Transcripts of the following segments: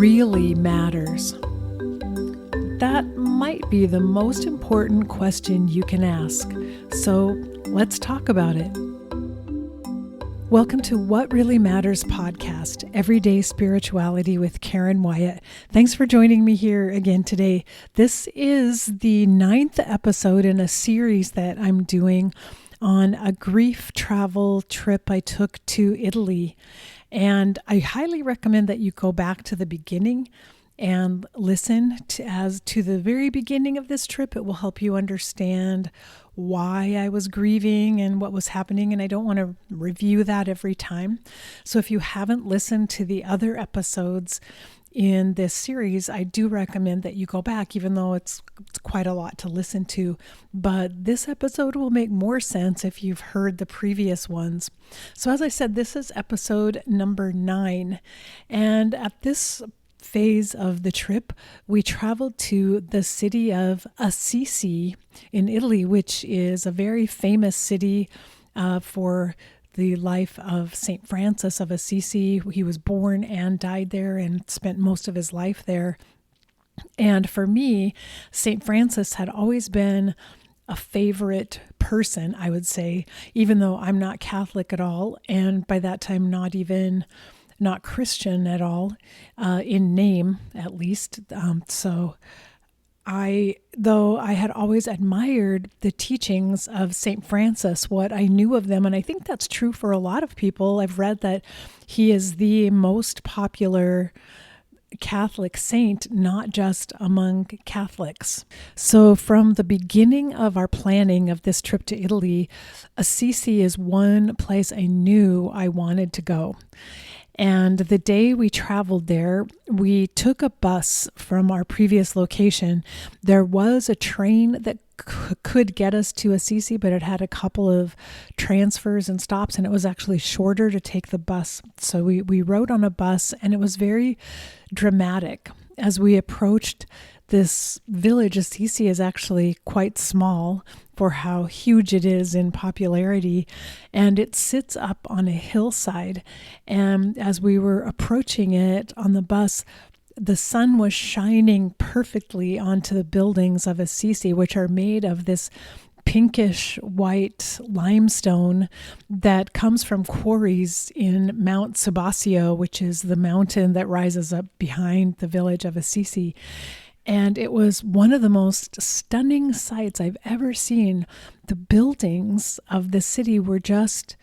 really matters? That might be the most important question you can ask. So let's talk about it. Welcome to What Really Matters podcast, Everyday Spirituality with Karen Wyatt. Thanks for joining me here again today. This is the 9th episode in a series that I'm doing on a grief travel trip I took to Italy. And I highly recommend that you go back to the beginning and listen to the very beginning of this trip. It will help you understand why I was grieving and what was happening. And I don't want to review that every time. So if you haven't listened to the other episodes in this series, I do recommend that you go back, even though it's quite a lot to listen to. But this episode will make more sense if you've heard the previous ones. So as I said, this is episode number 9. And at this phase of the trip, we traveled to the city of Assisi in Italy, which is a very famous city for the life of St. Francis of Assisi. He was born and died there and spent most of his life there. And for me, St. Francis had always been a favorite person, I would say, even though I'm not Catholic at all. And by that time, not Christian at all, in name, at least. Though I had always admired the teachings of St. Francis, what I knew of them, and I think that's true for a lot of people. I've read that he is the most popular Catholic saint, not just among Catholics. So from the beginning of our planning of this trip to Italy, Assisi is one place I knew I wanted to go. And the day we traveled there, we took a bus from our previous location. There was a train that could get us to Assisi, but it had a couple of transfers and stops, and it was actually shorter to take the bus. So we rode on a bus, and it was very dramatic. As we approached this village, Assisi is actually quite small for how huge it is in popularity, and it sits up on a hillside. And as we were approaching it on the bus, the sun was shining perfectly onto the buildings of Assisi, which are made of this pinkish white limestone that comes from quarries in Mount Subasio, which is the mountain that rises up behind the village of Assisi. And it was one of the most stunning sights I've ever seen. The buildings of the city were just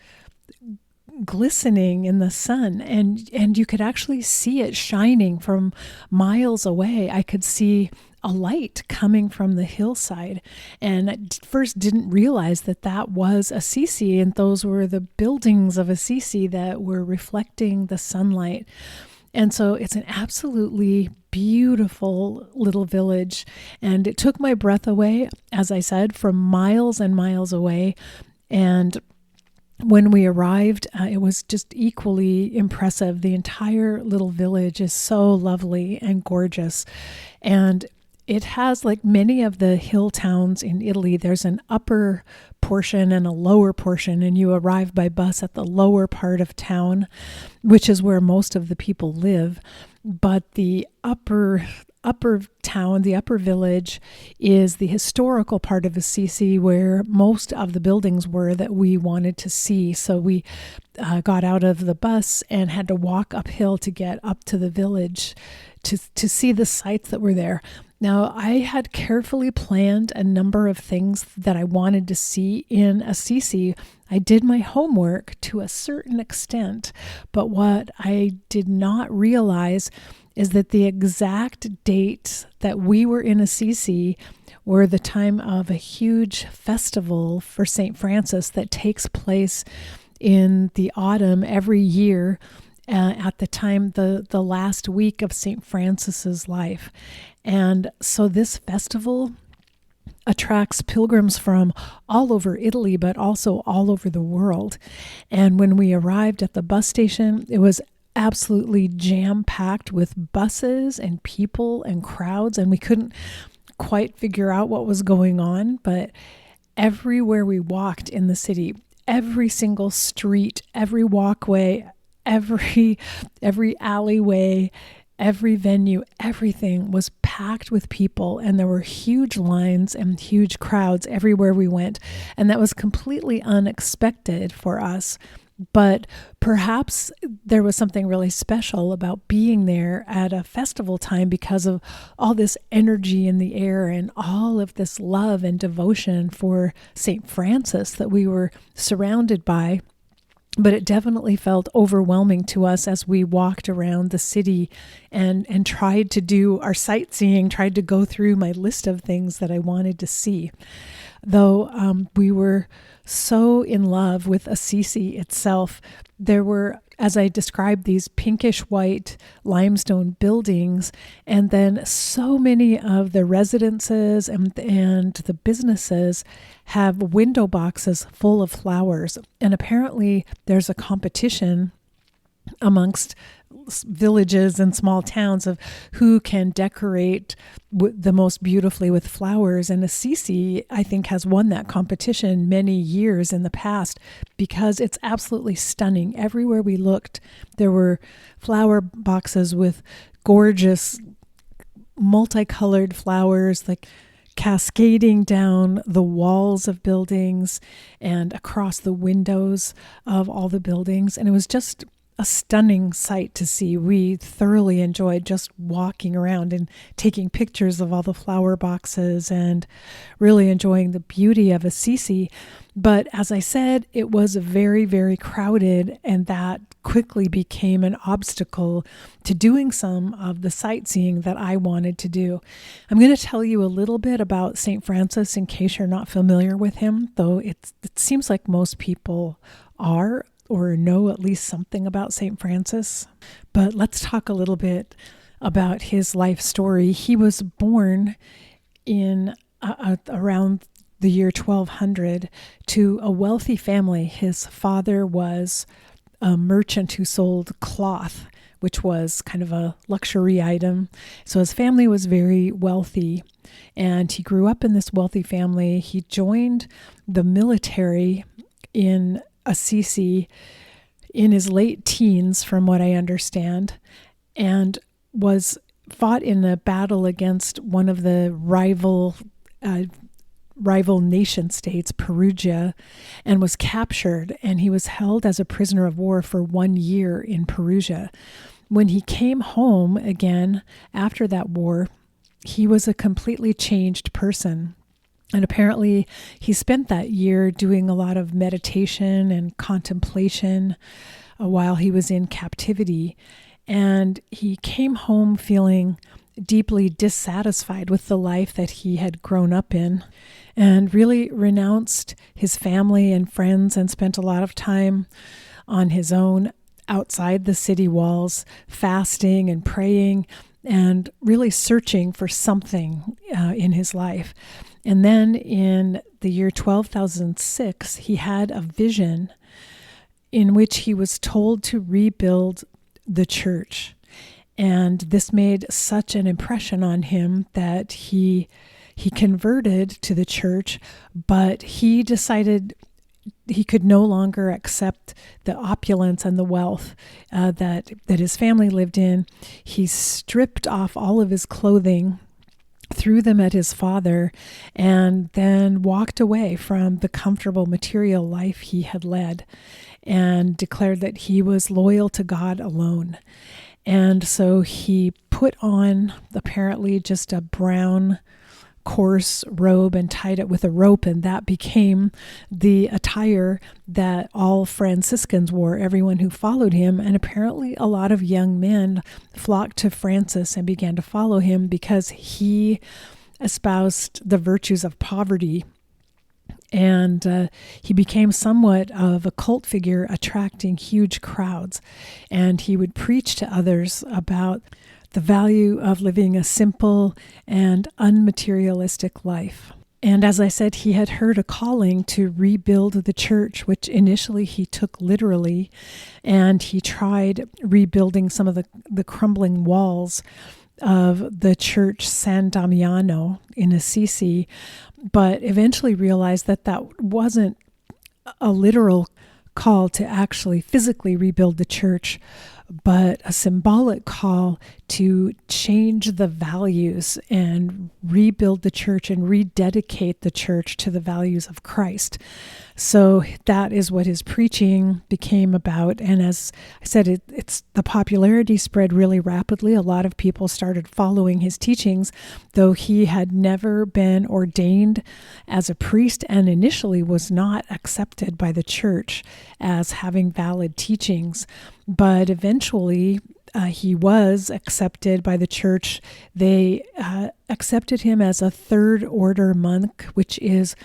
glistening in the sun, and you could actually see it shining from miles away. I could see a light coming from the hillside, and I first didn't realize that was Assisi, and those were the buildings of Assisi that were reflecting the sunlight. And so it's an absolutely beautiful little village, and it took my breath away, as I said, from miles and miles away. And when we arrived, it was just equally impressive. The entire little village is so lovely and gorgeous. And it has, like many of the hill towns in Italy, there's an upper portion and a lower portion, and you arrive by bus at the lower part of town, which is where most of the people live. But the upper town, the upper village, is the historical part of Assisi, where most of the buildings were that we wanted to see. So we got out of the bus and had to walk uphill to get up to the village to see the sights that were there. Now, I had carefully planned a number of things that I wanted to see in Assisi. I did my homework to a certain extent, but what I did not realize is that the exact date that we were in Assisi were the time of a huge festival for St. Francis that takes place in the autumn every year, at the time, the last week of St. Francis's life. And so this festival attracts pilgrims from all over Italy, but also all over the world. And when we arrived at the bus station, it was absolutely jam-packed with buses and people and crowds, and we couldn't quite figure out what was going on, but everywhere we walked in the city, every single street, every walkway, every alleyway, Every venue, everything was packed with people, and there were huge lines and huge crowds everywhere we went. And that was completely unexpected for us. But perhaps there was something really special about being there at a festival time because of all this energy in the air and all of this love and devotion for St. Francis that we were surrounded by. But it definitely felt overwhelming to us as we walked around the city and tried to do our sightseeing, tried to go through my list of things that I wanted to see. Though we were so in love with Assisi itself, there were, as I described, these pinkish white limestone buildings, and then so many of the residences and the businesses have window boxes full of flowers. And apparently there's a competition amongst villages and small towns of who can decorate the most beautifully with flowers. And Assisi, I think, has won that competition many years in the past because it's absolutely stunning. Everywhere we looked, there were flower boxes with gorgeous multicolored flowers, like cascading down the walls of buildings and across the windows of all the buildings. And it was just a stunning sight to see. We thoroughly enjoyed just walking around and taking pictures of all the flower boxes and really enjoying the beauty of Assisi. But as I said, it was very, very crowded, and that quickly became an obstacle to doing some of the sightseeing that I wanted to do. I'm going to tell you a little bit about St. Francis in case you're not familiar with him, though it seems like most people are, or know at least something about St. Francis. But let's talk a little bit about his life story. He was born in around the year 1200 to a wealthy family. His father was a merchant who sold cloth, which was kind of a luxury item. So his family was very wealthy, and he grew up in this wealthy family. He joined the military in Assisi in his late teens, from what I understand, and was fought in a battle against one of the rival nation states, Perugia, and was captured, and he was held as a prisoner of war for 1 year in Perugia. When he came home again after that war, he was a completely changed person. And apparently he spent that year doing a lot of meditation and contemplation while he was in captivity. And he came home feeling deeply dissatisfied with the life that he had grown up in, and really renounced his family and friends and spent a lot of time on his own outside the city walls, fasting and praying and really searching for something in his life. And then in the year 12,006, he had a vision in which he was told to rebuild the church. And this made such an impression on him that he converted to the church, but he decided he could no longer accept the opulence and the wealth that his family lived in. He stripped off all of his clothing, threw them at his father, and then walked away from the comfortable material life he had led and declared that he was loyal to God alone. And so he put on apparently just a brown coarse robe and tied it with a rope, and that became the attire that all Franciscans wore, everyone who followed him. And apparently a lot of young men flocked to Francis and began to follow him because he espoused the virtues of poverty. And he became somewhat of a cult figure, attracting huge crowds. And he would preach to others about the value of living a simple and unmaterialistic life. And as I said, he had heard a calling to rebuild the church, which initially he took literally, and he tried rebuilding some of the crumbling walls of the church San Damiano in Assisi, but eventually realized that that wasn't a literal call to actually physically rebuild the church, but a symbolic call to change the values and rebuild the church and rededicate the church to the values of Christ. So that is what his preaching became about. And as I said, it's the popularity spread really rapidly. A lot of people started following his teachings, though he had never been ordained as a priest and initially was not accepted by the church as having valid teachings. But eventually, he was accepted by the church. They accepted him as a third order monk, which is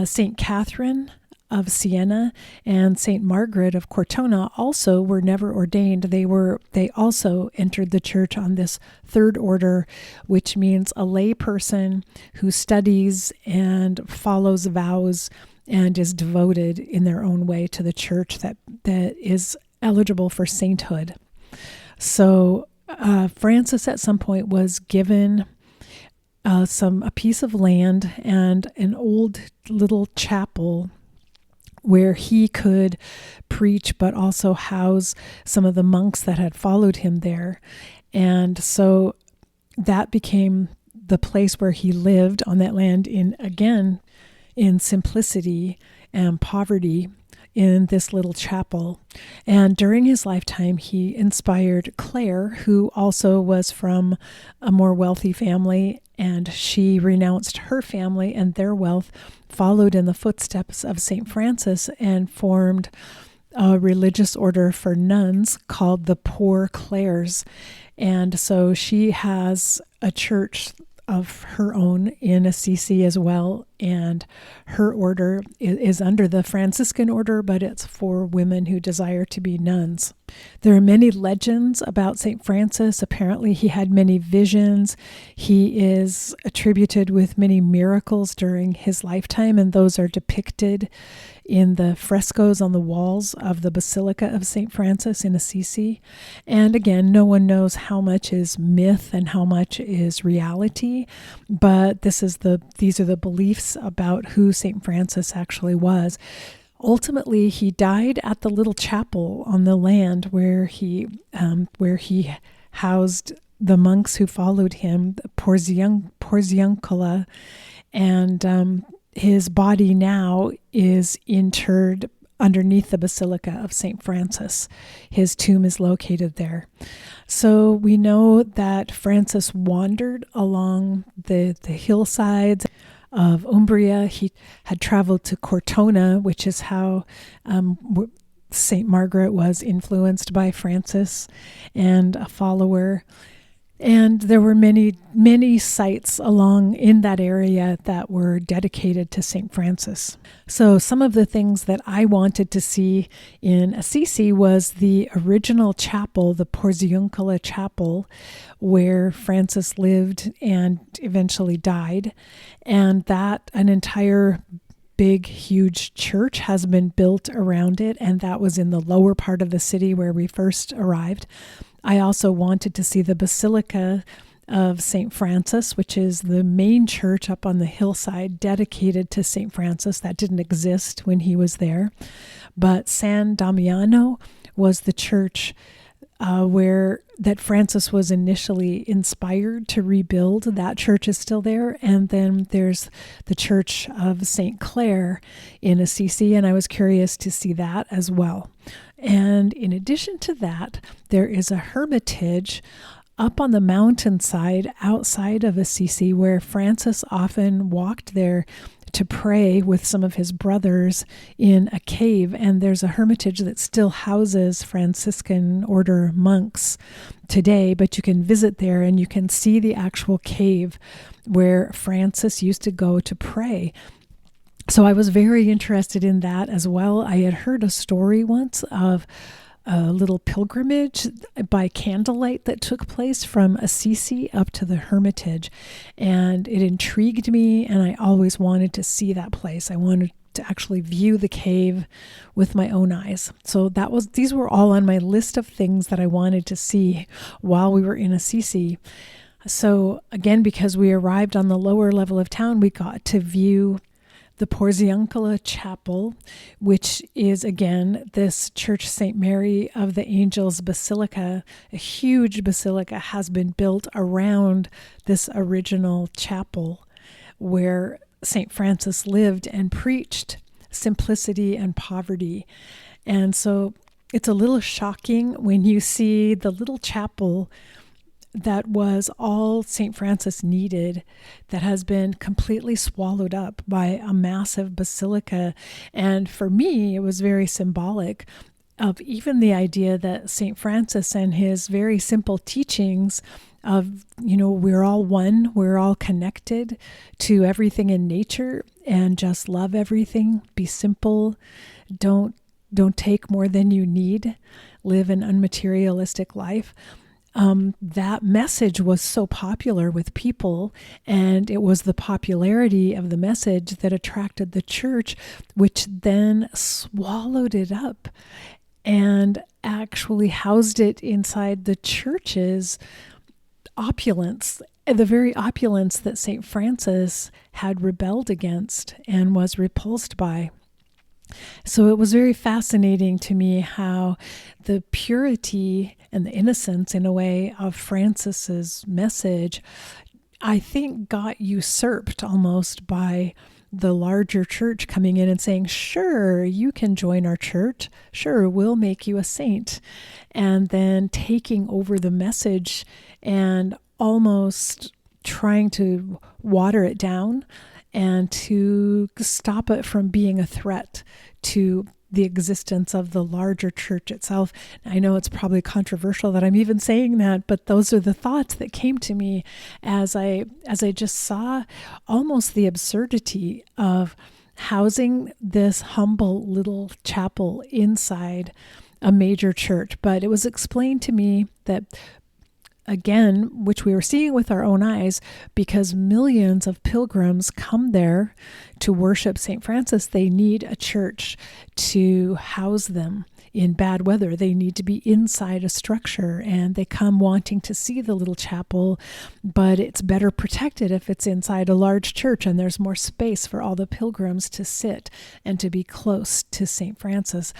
St. Catherine of Siena and St. Margaret of Cortona also were never ordained. They also entered the church on this third order, which means a lay person who studies and follows vows and is devoted in their own way to the church that is eligible for sainthood. So Francis at some point was given a piece of land and an old little chapel where he could preach, but also house some of the monks that had followed him there. And so that became the place where he lived on that land in simplicity and poverty in this little chapel. And during his lifetime, he inspired Clare, who also was from a more wealthy family, and she renounced her family and their wealth, followed in the footsteps of St. Francis, and formed a religious order for nuns called the Poor Clares. And so she has a church of her own in Assisi as well, and her order is under the Franciscan order, but it's for women who desire to be nuns. There are many legends about St. Francis. Apparently he had many visions. He is attributed with many miracles during his lifetime, and those are depicted in the frescoes on the walls of the Basilica of St. Francis in Assisi. And again, no one knows how much is myth and how much is reality, but these are the beliefs about who St. Francis actually was. Ultimately, he died at the little chapel on the land where he housed the monks who followed him, the Porziuncola, and his body now is interred underneath the Basilica of St. Francis. His tomb is located there. So we know that Francis wandered along the hillsides of Umbria. He had traveled to Cortona, which is how St. Margaret was influenced by Francis and a follower. And there were many, many sites along in that area that were dedicated to St. Francis. So some of the things that I wanted to see in Assisi was the original chapel, the Porziuncola Chapel, where Francis lived and eventually died. And that an entire big, huge church has been built around it, and that was in the lower part of the city where we first arrived. I also wanted to see the Basilica of St. Francis, which is the main church up on the hillside dedicated to St. Francis. That didn't exist when he was there. But San Damiano was the church that Francis was initially inspired to rebuild. That church is still there. And then there's the Church of St. Clare in Assisi, and I was curious to see that as well. And in addition to that, there is a hermitage up on the mountainside outside of Assisi where Francis often walked there to pray with some of his brothers in a cave. And there's a hermitage that still houses Franciscan order monks today, but you can visit there and you can see the actual cave where Francis used to go to pray. So I was very interested in that as well. I had heard a story once of a little pilgrimage by candlelight that took place from Assisi up to the Hermitage, and it intrigued me, and I always wanted to see that place. I wanted to actually view the cave with my own eyes. So these were all on my list of things that I wanted to see while we were in Assisi. So again, because we arrived on the lower level of town, we got to view the Porziuncola Chapel, which is, again, this Church St. Mary of the Angels Basilica. A huge basilica has been built around this original chapel where St. Francis lived and preached simplicity and poverty. And so it's a little shocking when you see the little chapel that was all St. Francis needed, that has been completely swallowed up by a massive basilica. And for me, it was very symbolic of even the idea that St. Francis and his very simple teachings of, we're all one, we're all connected to everything in nature, and just love everything, be simple, don't take more than you need, live an unmaterialistic life. That message was so popular with people, and it was the popularity of the message that attracted the church, which then swallowed it up and actually housed it inside the church's opulence, the very opulence that St. Francis had rebelled against and was repulsed by. So it was very fascinating to me how the purity and the innocence, in a way, of Francis's message, I think, got usurped almost by the larger church coming in and saying, sure, you can join our church. Sure, we'll make you a saint. And then taking over the message and almost trying to water it down and to stop it from being a threat to the existence of the larger church itself. I know it's probably controversial that I'm even saying that, but those are the thoughts that came to me as I just saw almost the absurdity of housing this humble little chapel inside a major church. But it was explained to me that, again, which we were seeing with our own eyes, because millions of pilgrims come there to worship St. Francis, they need a church to house them. In bad weather, they need to be inside a structure, and they come wanting to see the little chapel, but it's better protected if it's inside a large church and there's more space for all the pilgrims to sit and to be close to St. Francis.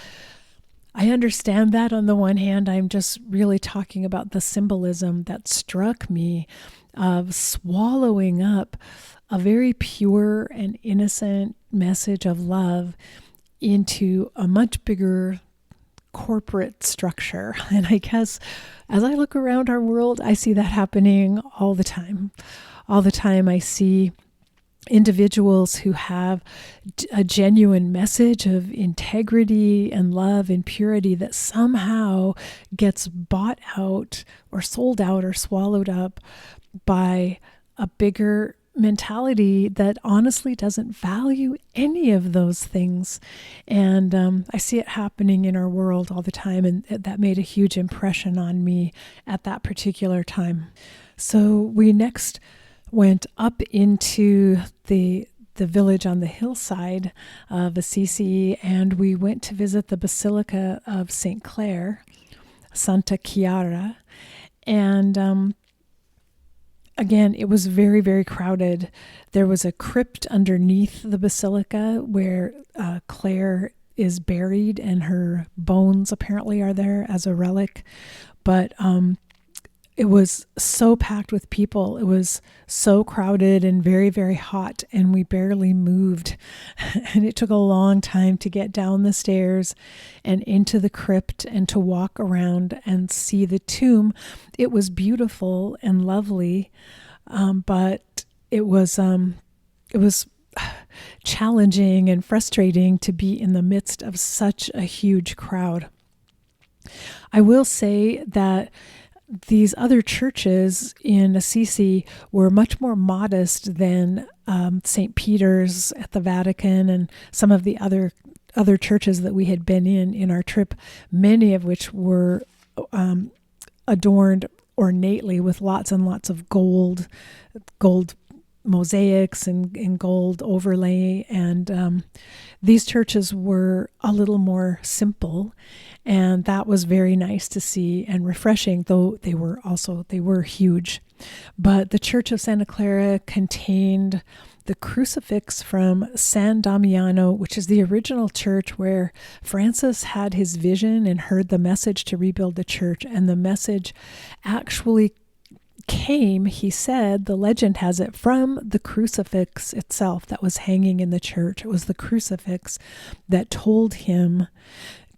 I understand that on the one hand. I'm just really talking about the symbolism that struck me of swallowing up a very pure and innocent message of love into a much bigger corporate structure. And I guess as I look around our world, I see that happening all the time. All the time I see individuals who have a genuine message of integrity and love and purity that somehow gets bought out or sold out or swallowed up by a bigger mentality that honestly doesn't value any of those things. And I see it happening in our world all the time, and that made a huge impression on me at that particular time. So we next went up into the village on the hillside of Assisi, and we went to visit the Basilica of St. Clare, Santa Chiara. And again, it was very, very crowded. There was a crypt underneath the basilica where Clare is buried, and her bones apparently are there as a relic. But it was so packed with people. It was so crowded and very, very hot, and we barely moved. And it took a long time to get down the stairs and into the crypt and to walk around and see the tomb. It was beautiful and lovely, but it was challenging and frustrating to be in the midst of such a huge crowd. I will say that these other churches in Assisi were much more modest than St. Peter's at the Vatican and some of the other churches that we had been in our trip, many of which were adorned ornately with lots and lots of gold mosaics and gold overlay. And these churches were a little more simple, and that was very nice to see and refreshing, though they were huge. But the Church of Santa Clara contained the crucifix from San Damiano, which is the original church where Francis had his vision and heard the message to rebuild the church. And the message actually came, he said, the legend has it, from the crucifix itself that was hanging in the church. It was the crucifix that told him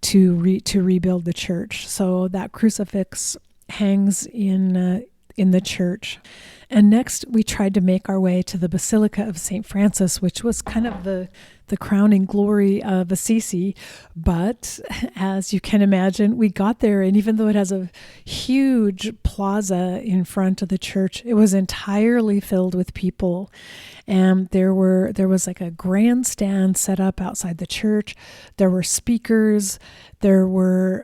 to rebuild the church. So that crucifix hangs in the church. And next, we tried to make our way to the Basilica of St. Francis, which was kind of the crowning glory of Assisi. But as you can imagine, we got there, and even though it has a huge plaza in front of the church, it was entirely filled with people. And there was like a grandstand set up outside the church. There were speakers. There was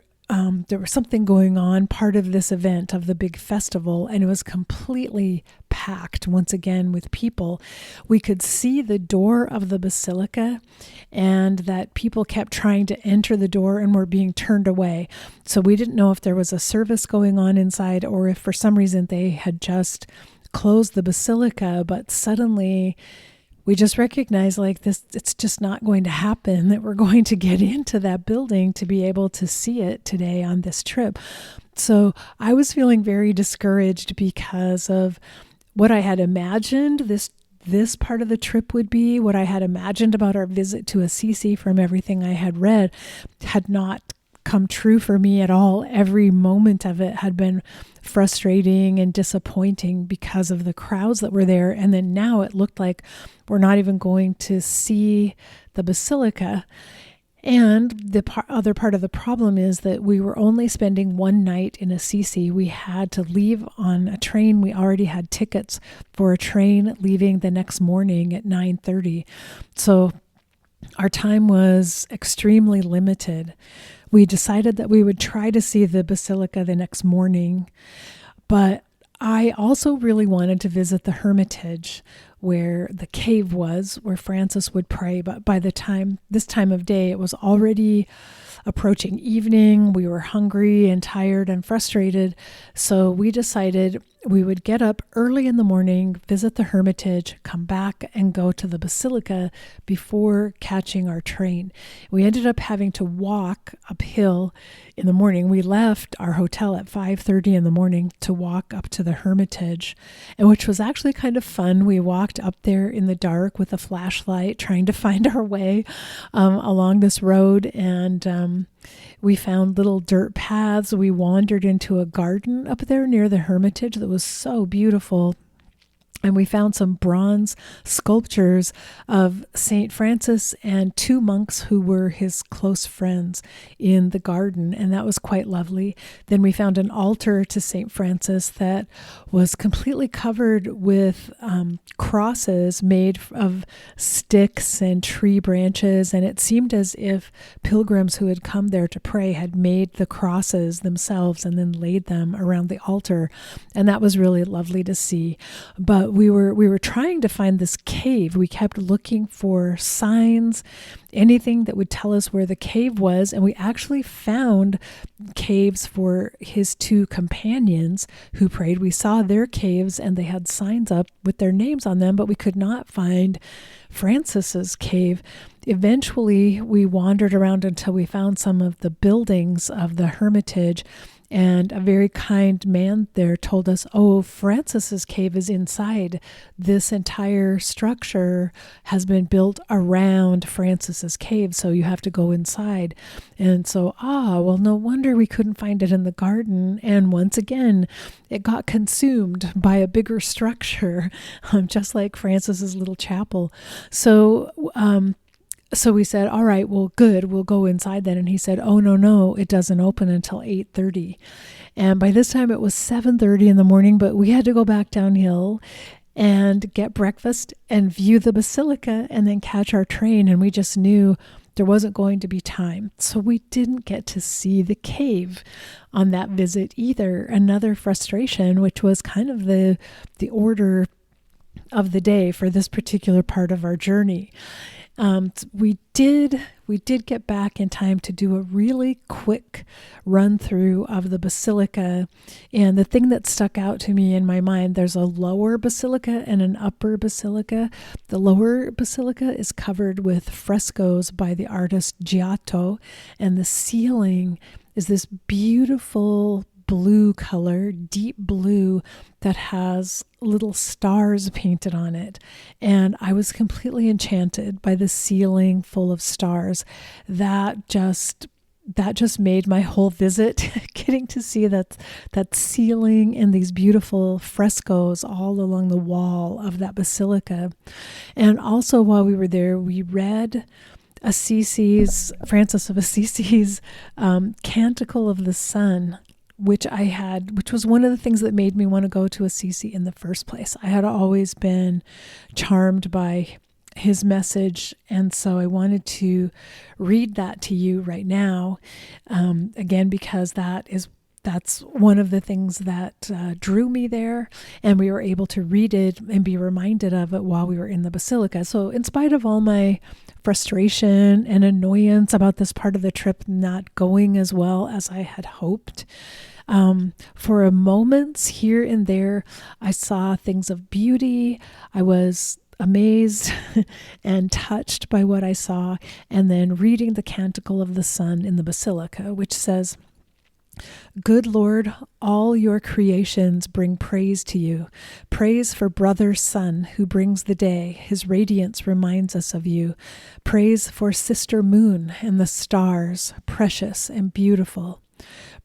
something going on, part of this event, of the big festival, and it was completely packed once again with people. We could see the door of the basilica, and that people kept trying to enter the door and were being turned away. So we didn't know if there was a service going on inside or if for some reason they had just closed the basilica, but suddenly we just recognized, like, this, it's just not going to happen, that we're going to get into that building to be able to see it today on this trip. So I was feeling very discouraged because of what I had imagined this part of the trip would be, what I had imagined about our visit to Assisi from everything I had read had not come true for me at all. Every moment of it had been frustrating and disappointing because of the crowds that were there. And then now it looked like we're not even going to see the basilica. And the other part of the problem is that we were only spending one night in Assisi. We had to leave on a train. We already had tickets for a train leaving the next morning at 9:30. So our time was extremely limited. We decided that we would try to see the basilica the next morning, but I also really wanted to visit the Hermitage, where the cave was, where Francis would pray. But by this time of day, it was already approaching evening. We were hungry and tired and frustrated. So we decided we would get up early in the morning, visit the Hermitage, come back and go to the Basilica before catching our train. We ended up having to walk uphill in the morning. We left our hotel at 5:30 in the morning to walk up to the Hermitage, and which was actually kind of fun. We walked up there in the dark with a flashlight, trying to find our way along this road, and we found little dirt paths. We wandered into a garden up there near the Hermitage that was so beautiful. And we found some bronze sculptures of St. Francis and two monks who were his close friends in the garden, and that was quite lovely. Then we found an altar to St. Francis that was completely covered with crosses made of sticks and tree branches, and it seemed as if pilgrims who had come there to pray had made the crosses themselves and then laid them around the altar, and that was really lovely to see. But we were trying to find this cave. We kept looking for signs, anything that would tell us where the cave was, and we actually found caves for his two companions who prayed. We saw their caves and they had signs up with their names on them, but we could not find Francis's cave. Eventually, we wandered around until we found some of the buildings of the Hermitage, and a very kind man there told us, oh, Francis's cave is inside. This entire structure has been built around Francis's cave, so you have to go inside. And so, well, no wonder we couldn't find it in the garden. And once again, it got consumed by a bigger structure, just like Francis's little chapel. So we said, all right, well, good, we'll go inside then. And he said, oh, no, it doesn't open until 8:30. And by this time it was 7:30 in the morning, but we had to go back downhill and get breakfast and view the basilica and then catch our train. And we just knew there wasn't going to be time. So we didn't get to see the cave on that visit either. Another frustration, which was kind of the order of the day for this particular part of our journey. We did get back in time to do a really quick run through of the basilica. And the thing that stuck out to me in my mind, there's a lower basilica and an upper basilica. The lower basilica is covered with frescoes by the artist Giotto, and the ceiling is this beautiful blue color, deep blue, that has little stars painted on it. And I was completely enchanted by the ceiling full of stars. That just made my whole visit getting to see that ceiling and these beautiful frescoes all along the wall of that basilica. And also while we were there, we read Francis of Assisi's Canticle of the Sun, which was one of the things that made me want to go to Assisi in the first place. I had always been charmed by his message, and so I wanted to read that to you right now, again, because that's one of the things that drew me there, and we were able to read it and be reminded of it while we were in the basilica. So in spite of all my frustration and annoyance about this part of the trip not going as well as I had hoped, for a moments here and there, I saw things of beauty. I was amazed and touched by what I saw. And then reading the Canticle of the Sun in the Basilica, which says, "Good Lord, all your creations bring praise to you. Praise for brother sun who brings the day. His radiance reminds us of you. Praise for sister moon and the stars, precious and beautiful.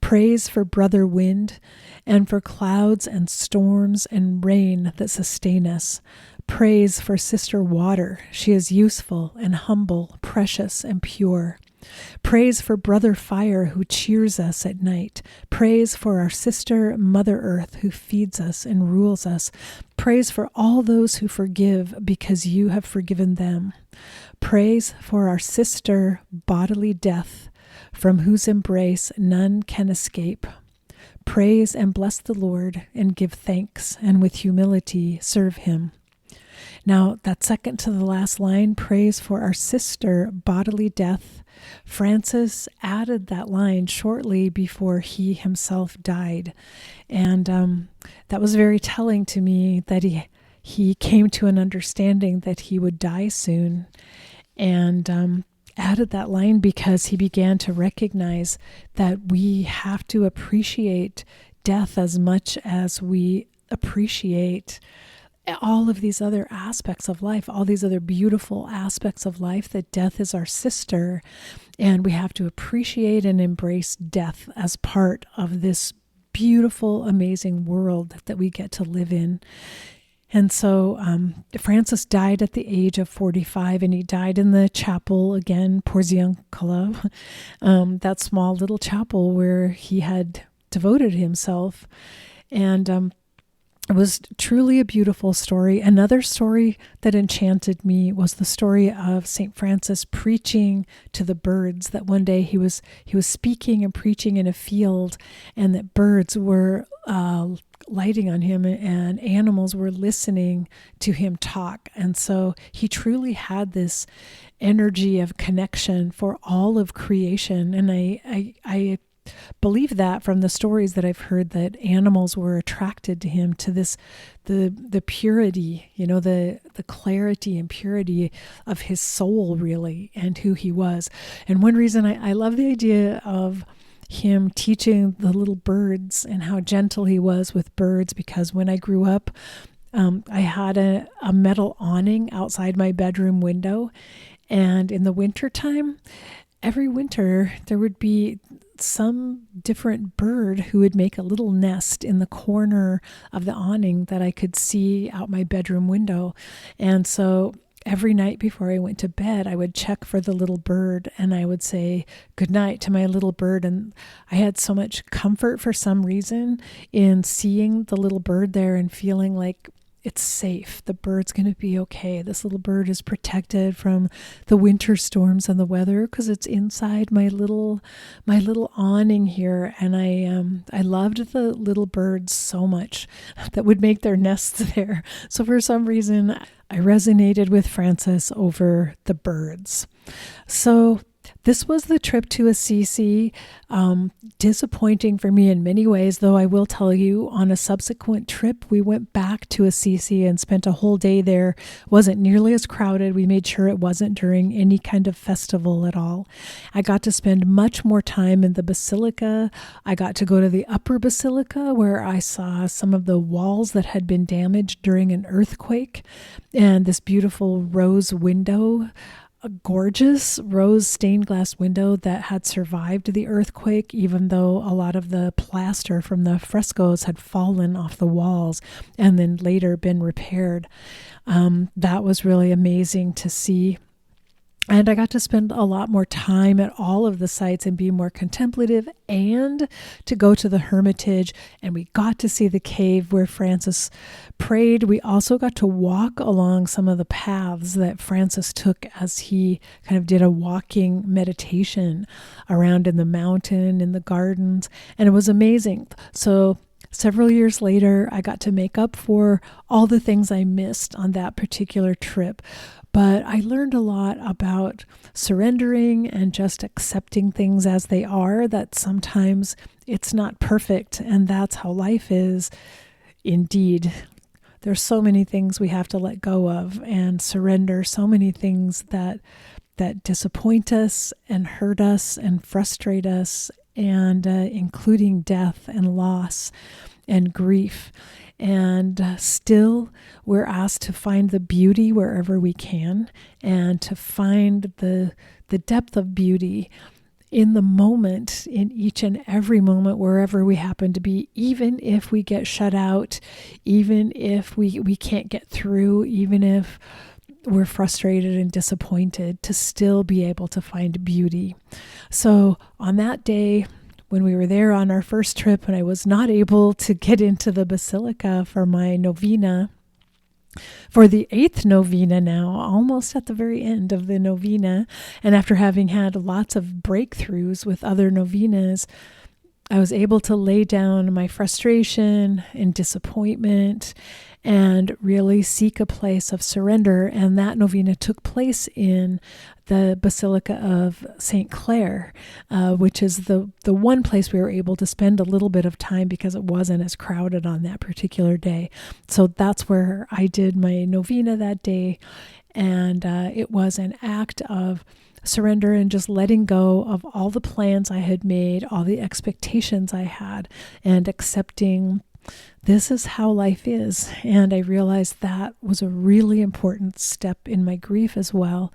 Praise for brother wind and for clouds and storms and rain that sustain us. Praise for sister water. She is useful and humble, precious and pure. Praise for brother fire who cheers us at night. Praise for our sister Mother Earth who feeds us and rules us. Praise for all those who forgive because you have forgiven them. Praise for our sister bodily death, from whose embrace none can escape. Praise and bless the Lord and give thanks, and with humility serve him." Now, that second to the last line, praise for our sister bodily death, Francis added that line shortly before he himself died. And that was very telling to me that he came to an understanding that he would die soon, and added that line because he began to recognize that we have to appreciate death as much as we appreciate all of these other aspects of life, all these other beautiful aspects of life, that death is our sister, and we have to appreciate and embrace death as part of this beautiful, amazing world that we get to live in. And so Francis died at the age of 45, and he died in the chapel, again, Porziuncolo, that small little chapel where he had devoted himself. And it was truly a beautiful story. Another story that enchanted me was the story of St. Francis preaching to the birds, that one day he was speaking and preaching in a field, and that birds were lighting on him and animals were listening to him talk. And so he truly had this energy of connection for all of creation. And I believe that from the stories that I've heard, that animals were attracted to him, to this, the purity, the clarity and purity of his soul, really, and who he was. And one reason I love the idea of him teaching the little birds and how gentle he was with birds, because when I grew up, I had a metal awning outside my bedroom window, and in the wintertime, every winter there would be some different bird who would make a little nest in the corner of the awning that I could see out my bedroom window. And so every night before I went to bed, I would check for the little bird, and I would say good night to my little bird. And I had so much comfort for some reason in seeing the little bird there and feeling like it's safe. The bird's going to be okay. This little bird is protected from the winter storms and the weather because it's inside my little awning here. And I loved the little birds so much that would make their nests there. So for some reason, I resonated with Frances over the birds. So this was the trip to Assisi. Disappointing for me in many ways, though I will tell you on a subsequent trip, we went back to Assisi and spent a whole day there. It wasn't nearly as crowded. We made sure it wasn't during any kind of festival at all. I got to spend much more time in the basilica. I got to go to the upper basilica where I saw some of the walls that had been damaged during an earthquake and this beautiful rose window, a gorgeous rose stained glass window that had survived the earthquake, even though a lot of the plaster from the frescoes had fallen off the walls and then later been repaired. That was really amazing to see. And I got to spend a lot more time at all of the sites and be more contemplative and to go to the Hermitage. And we got to see the cave where Frances prayed. We also got to walk along some of the paths that Frances took as he kind of did a walking meditation around in the mountain, in the gardens. And it was amazing. So several years later, I got to make up for all the things I missed on that particular trip. But I learned a lot about surrendering and just accepting things as they are, that sometimes it's not perfect, and that's how life is. Indeed, there's so many things we have to let go of and surrender, so many things that disappoint us and hurt us and frustrate us, and including death and loss and grief. And still, we're asked to find the beauty wherever we can and to find the depth of beauty in the moment, in each and every moment, wherever we happen to be, even if we get shut out, even if we can't get through, even if we're frustrated and disappointed, to still be able to find beauty. So on that day, when we were there on our first trip and I was not able to get into the basilica for my novena, for the 8th novena now, almost at the very end of the novena, and after having had lots of breakthroughs with other novenas, I was able to lay down my frustration and disappointment and really seek a place of surrender. And that novena took place in the Basilica of St. Clare, which is the one place we were able to spend a little bit of time because it wasn't as crowded on that particular day. So that's where I did my novena that day. And it was an act of surrender and just letting go of all the plans I had made, all the expectations I had, and accepting this is how life is. And I realized that was a really important step in my grief as well,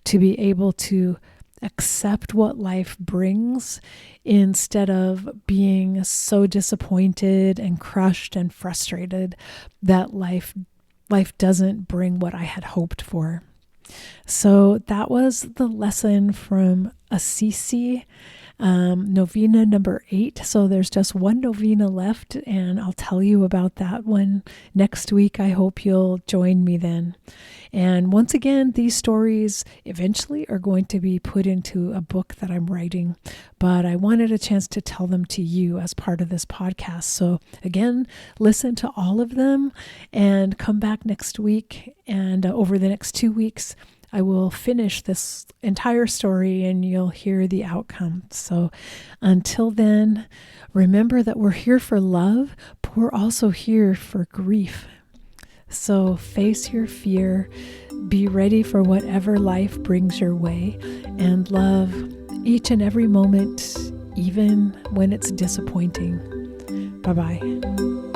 to be able to accept what life brings instead of being so disappointed and crushed and frustrated that life doesn't bring what I had hoped for. So that was the lesson from Assisi, novena number 8. So there's just one novena left, and I'll tell you about that one next week. I hope you'll join me then. And once again, these stories eventually are going to be put into a book that I'm writing, but I wanted a chance to tell them to you as part of this podcast. So again, listen to all of them and come back next week. And over the next 2 weeks, I will finish this entire story and you'll hear the outcome. So until then, remember that we're here for love, but we're also here for grief. So face your fear, be ready for whatever life brings your way, and love each and every moment, even when it's disappointing. Bye-bye.